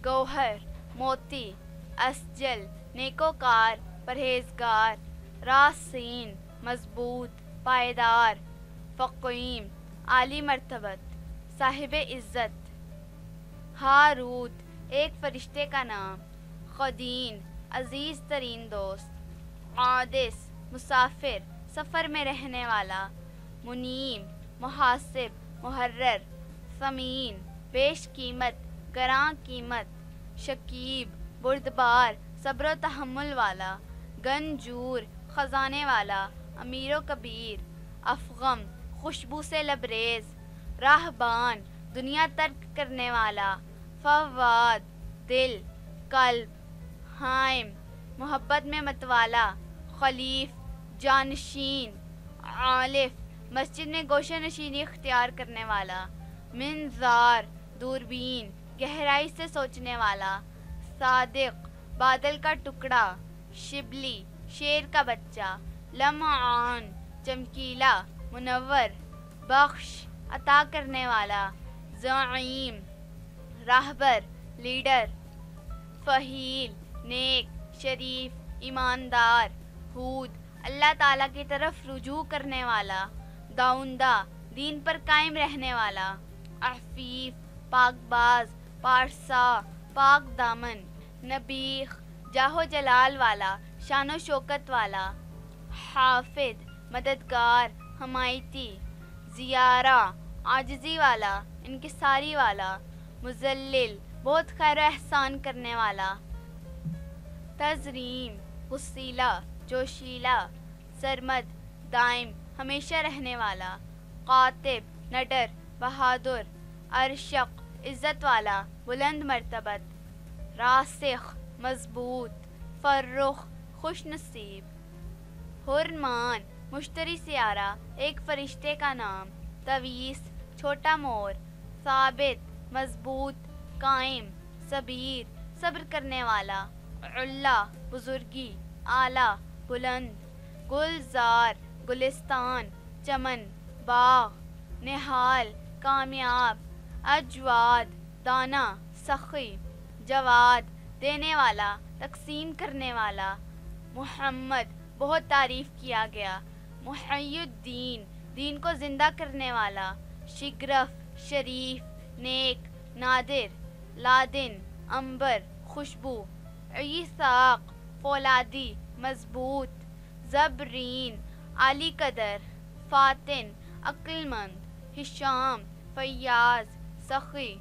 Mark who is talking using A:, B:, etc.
A: گوہر موتی، اسجل نیکوکار پرہیزگار، راسین مضبوط پائیدار، فقیم عالی مرتبت صاحب عزت، ہاروت ایک فرشتے کا نام، خدین عزیز ترین دوست، عادس مسافر سفر میں رہنے والا، منیم محاسب محرر، ثمین بیش قیمت گراں قیمت، شکیب بردبار صبر و تحمل والا، گنجور خزانے والا، امیر و کبیر، افغم خوشبو سے لبریز، راہبان دنیا ترک کرنے والا، فواد دل قلب، حائم محبت میں متوالا، خلیف جانشین، عالف مسجد میں گوشہ نشینی اختیار کرنے والا، منظار دوربین گہرائی سے سوچنے والا، صادق بادل کا ٹکڑا، شبلی شیر کا بچہ، لمعان چمکیلا منور، بخش عطا کرنے والا، زعیم راہبر لیڈر، فہیل نیک شریف ایماندار، ہود اللہ تعالیٰ کی طرف رجوع کرنے والا، داؤندہ دین پر قائم رہنے والا، عفیف پاک باز پارسا پاک دامن، نبیخ جاہ و جلال والا شان و شوکت والا، حافظ مددگار حمایتی، زیارہ عاجزی والا انکساری والا، مذلل بہت خیر و احسان کرنے والا، تزریم وسیلہ جوشیلا، سرمد دائم ہمیشہ رہنے والا، قاطب نڈر بہادر، ارشق عزت والا بلند مرتبت، راسخ مضبوط، فرخ خوش نصیب، حرمان مشتری سیارہ ایک فرشتے کا نام، تویس چھوٹا مور، ثابت مضبوط قائم، صبیر صبر کرنے والا، علا بزرگی اعلیٰ بلند، گلزار گلستان چمن باغ، نہال کامیاب، اجواد دانا سخی، جواد دینے والا تقسیم کرنے والا، محمد بہت تعریف کیا گیا، محی الدین دین کو زندہ کرنے والا، شگرف شریف نیک نادر، لادن عنبر خوشبو، عیساق فولادی مضبوط، زبرین عالی قدر، فاتن عقل مند، ہشام فیاض سخی۔